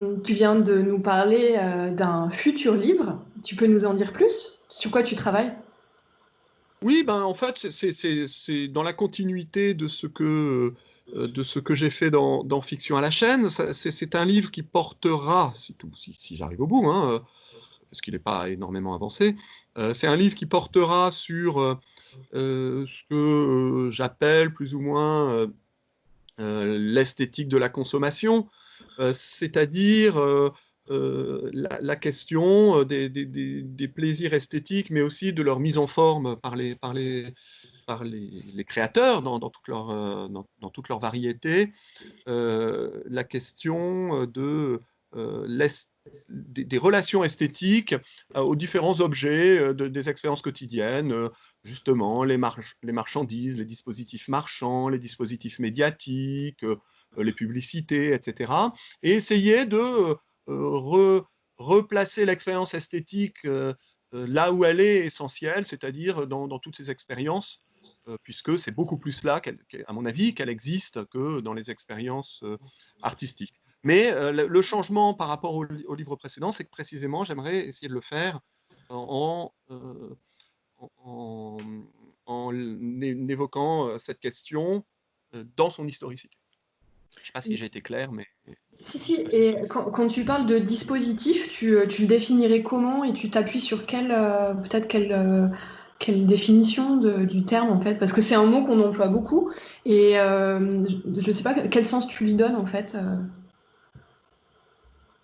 Tu viens de nous parler d'un futur livre. Tu peux nous en dire plus? Sur quoi tu travailles? Oui, ben, en fait, c'est dans la continuité de ce que j'ai fait dans Fiction à la chaîne. C'est un livre qui portera, si j'arrive au bout, hein, parce qu'il n'est pas énormément avancé, c'est un livre qui portera sur ce que j'appelle plus ou moins l'esthétique de la consommation, c'est-à-dire la question des plaisirs esthétiques, mais aussi de leur mise en forme par les créateurs dans toute leur variété, la question des relations esthétiques aux différents objets des expériences quotidiennes, justement les marchandises, les dispositifs marchands, les dispositifs médiatiques, les publicités, etc. Et essayer de replacer l'expérience esthétique là où elle est essentielle, c'est-à-dire dans toutes ces expériences, puisque c'est beaucoup plus là, à mon avis, qu'elle existe que dans les expériences artistiques. Mais le changement par rapport au livre précédent, c'est que précisément, j'aimerais essayer de le faire en, en, en évoquant cette question dans son historicité. Je ne sais pas si j'ai été clair, mais Si, je si. suis pas sûr. Et quand tu parles de dispositif, tu le définirais comment et tu t'appuies sur peut-être quelle définition du terme en fait? Parce que c'est un mot qu'on emploie beaucoup et je ne sais pas quel sens tu lui donnes en fait.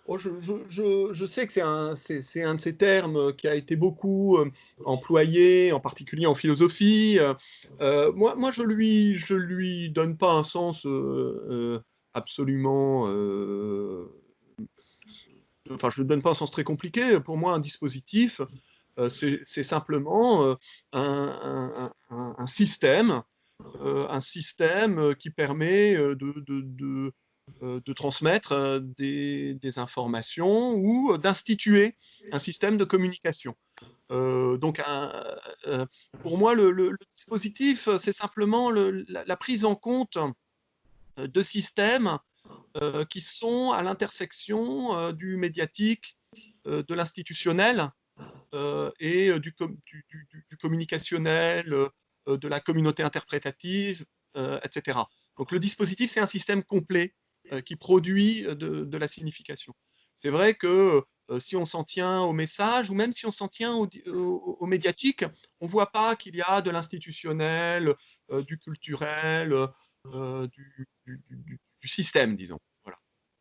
Oh, je sais que c'est un de ces termes qui a été beaucoup employé, en particulier en philosophie. Moi, je lui donne pas un sens absolument. Enfin, je ne donne pas un sens très compliqué. Pour moi, un dispositif, c'est simplement un système qui permet de transmettre des informations ou d'instituer un système de communication. Donc, pour moi, le dispositif, c'est simplement la prise en compte de systèmes qui sont à l'intersection du médiatique, de l'institutionnel et du communicationnel, de la communauté interprétative, etc. Donc le dispositif, c'est un système complet qui produit de la signification. C'est vrai que si on s'en tient au message, ou même si on s'en tient au médiatique, on ne voit pas qu'il y a de l'institutionnel, du culturel, du système, disons. Voilà.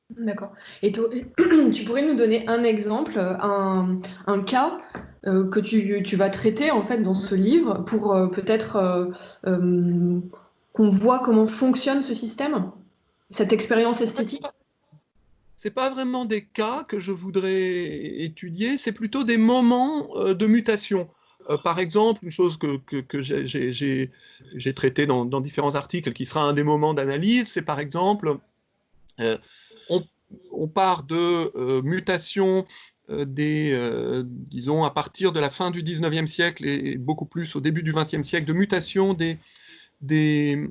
D'accord. Et tu pourrais nous donner un exemple, un cas que tu vas traiter en fait dans ce livre pour peut-être qu'on voit comment fonctionne ce système, cette expérience En fait, esthétique. c'est pas vraiment des cas que je voudrais étudier, c'est plutôt des moments de mutation. Par exemple, une chose que j'ai traitée dans différents articles, qui sera un des moments d'analyse, c'est par exemple, euh, on, on part de mutation disons, à partir de la fin du 19e siècle et beaucoup plus au début du 20e siècle, de mutation des, des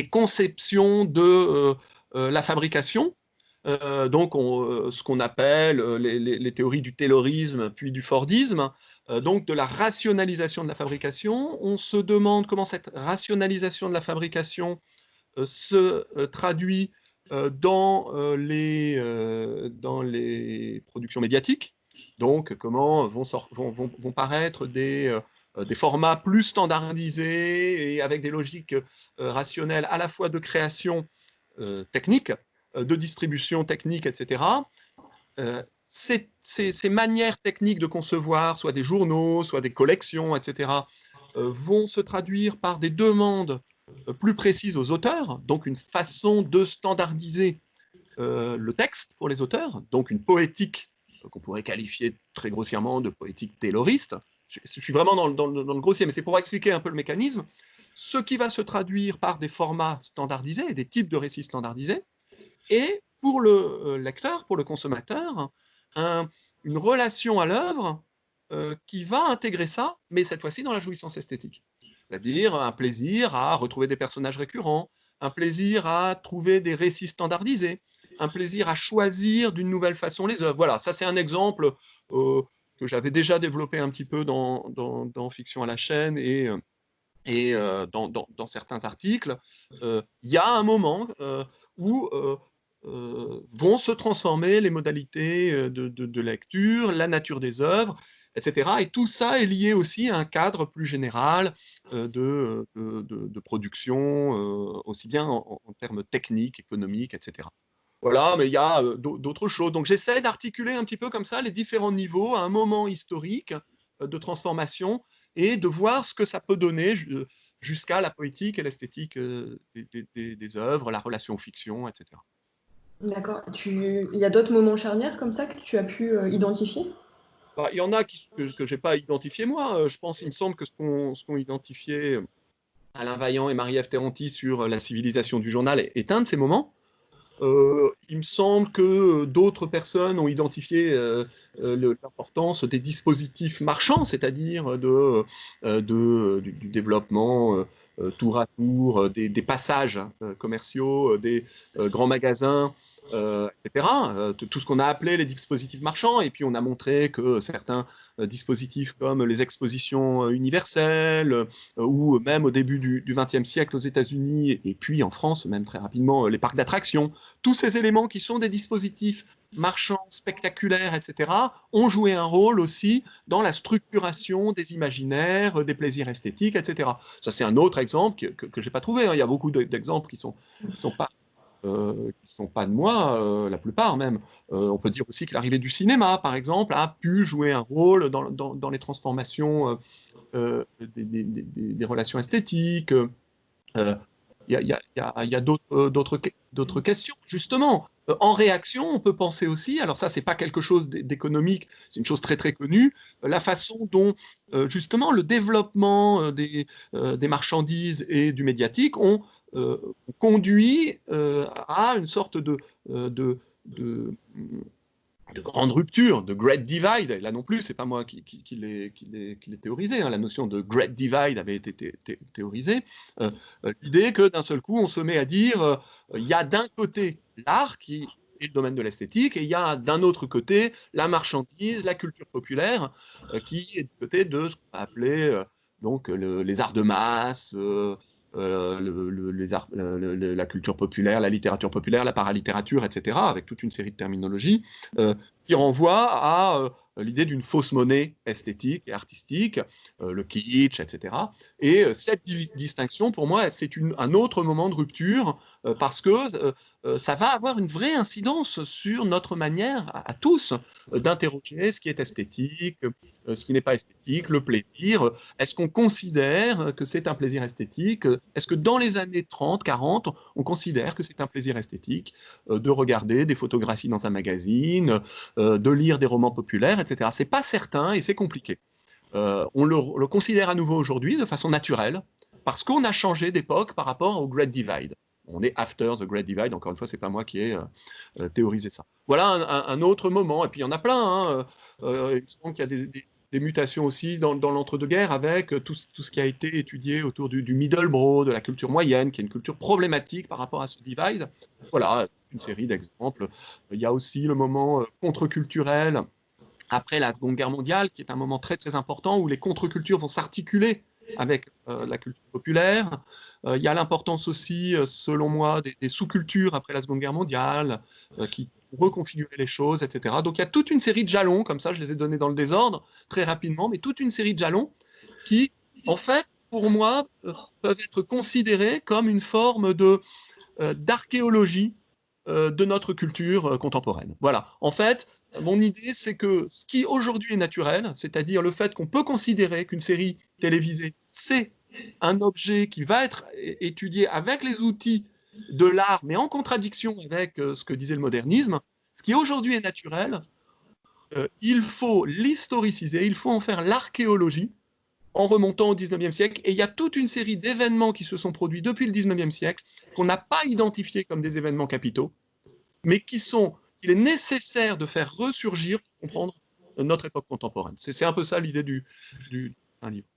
conceptions de la fabrication. Donc, ce qu'on appelle les théories du taylorisme puis du fordisme, donc de la rationalisation de la fabrication. On se demande comment cette rationalisation de la fabrication se traduit dans les productions médiatiques. Donc, comment vont paraître des formats plus standardisés et avec des logiques rationnelles à la fois de création technique, de distribution technique, etc. Ces manières techniques de concevoir, soit des journaux, soit des collections, etc., vont se traduire par des demandes plus précises aux auteurs, donc une façon de standardiser le texte pour les auteurs, donc une poétique qu'on pourrait qualifier très grossièrement de poétique tayloriste. Je suis vraiment dans le grossier, mais c'est pour expliquer un peu le mécanisme. Ce qui va se traduire par des formats standardisés, des types de récits standardisés, et pour le lecteur, pour le consommateur, une relation à l'œuvre qui va intégrer ça, mais cette fois-ci dans la jouissance esthétique. C'est-à-dire un plaisir à retrouver des personnages récurrents, un plaisir à trouver des récits standardisés, un plaisir à choisir d'une nouvelle façon les œuvres. Voilà, ça c'est un exemple que j'avais déjà développé un petit peu dans Fiction à la chaîne et dans certains articles. Il y a un moment où vont se transformer les modalités de lecture, la nature des œuvres, etc. Et tout ça est lié aussi à un cadre plus général de production, aussi bien en termes techniques, économiques, etc. Voilà, mais il y a d'autres choses. Donc j'essaie d'articuler un petit peu comme ça les différents niveaux à un moment historique de transformation et de voir ce que ça peut donner jusqu'à la poétique et l'esthétique des œuvres, la relation fiction, etc. D'accord. Il y a d'autres moments charnières comme ça que tu as pu identifier? Bah, il y en a que je n'ai pas identifié moi. Je pense, il me semble que ce qu'ont identifié Alain Vaillant et Marie-Ève Terranti sur la civilisation du journal est un de ces moments. Il me semble que d'autres personnes ont identifié l'importance des dispositifs marchands, c'est-à-dire du développement tour à tour, des passages commerciaux, des grands magasins, etc. Tout ce qu'on a appelé les dispositifs marchands. Et puis on a montré que certains dispositifs comme les expositions universelles, ou même au début du XXe siècle aux États-Unis, et puis en France, même très rapidement, les parcs d'attractions, tous ces éléments qui sont des dispositifs marchands, spectaculaires, etc., ont joué un rôle aussi dans la structuration des imaginaires, des plaisirs esthétiques, etc. Ça, c'est un autre exemple que je n'ai pas trouvé. Il y a beaucoup d'exemples qui sont pas de moi, la plupart même. On peut dire aussi que l'arrivée du cinéma, par exemple, a pu jouer un rôle dans les transformations des relations esthétiques. Il y a d'autres questions. Justement, en réaction, on peut penser aussi, alors ça, c'est pas quelque chose d'économique, c'est une chose très très connue, la façon dont justement le développement des marchandises et du médiatique ont conduit à une sorte de grande rupture, de Great Divide. Là non plus, c'est pas moi qui l'ai théorisé. Hein. La notion de Great Divide avait été théorisée. L'idée que d'un seul coup, on se met à dire, il y a d'un côté l'art qui est le domaine de l'esthétique, et il y a d'un autre côté la marchandise, la culture populaire, qui est du côté de ce qu'on va appeler donc les arts de masse. La culture populaire, la littérature populaire, la paralittérature, etc., avec toute une série de terminologies qui renvoient à l'idée d'une fausse monnaie esthétique et artistique, le kitsch, etc. Et cette distinction, pour moi, c'est un autre moment de rupture parce que ça va avoir une vraie incidence sur notre manière à tous d'interroger ce qui est esthétique, ce qui n'est pas esthétique, le plaisir. Est-ce qu'on considère que c'est un plaisir esthétique? Est-ce que dans les années 30, 40, on considère que c'est un plaisir esthétique de regarder des photographies dans un magazine, de lire des romans populaires, etc. C'est pas certain et c'est compliqué. On le considère à nouveau aujourd'hui de façon naturelle parce qu'on a changé d'époque par rapport au Great Divide. On est after the Great Divide, encore une fois, c'est pas moi qui ai théorisé ça. Voilà un autre moment, et puis il y en a plein. Hein. Il semble qu'il y a des mutations aussi dans l'entre-deux-guerres avec tout ce qui a été étudié autour du Middlebrough, de la culture moyenne, qui est une culture problématique par rapport à ce divide. Voilà, une série d'exemples. Il y a aussi le moment contre-culturel après la Seconde Guerre mondiale, qui est un moment très très important où les contre-cultures vont s'articuler avec la culture populaire. Il y a l'importance aussi, selon moi, des sous-cultures après la Seconde Guerre mondiale, qui reconfigurer les choses, etc. Donc il y a toute une série de jalons, comme ça je les ai donnés dans le désordre, très rapidement, mais toute une série de jalons qui, en fait, pour moi, peuvent être considérés comme une forme d'archéologie de notre culture contemporaine. Voilà. En fait, mon idée, c'est que ce qui aujourd'hui est naturel, c'est-à-dire le fait qu'on peut considérer qu'une série télévisée, c'est un objet qui va être étudié avec les outils de l'art, mais en contradiction avec ce que disait le modernisme, ce qui aujourd'hui est naturel, il faut l'historiciser, il faut en faire l'archéologie en remontant au XIXe siècle. Et il y a toute une série d'événements qui se sont produits depuis le XIXe siècle qu'on n'a pas identifiés comme des événements capitaux, mais qu'il est nécessaire de faire ressurgir pour comprendre notre époque contemporaine. C'est un peu ça l'idée d'un livre.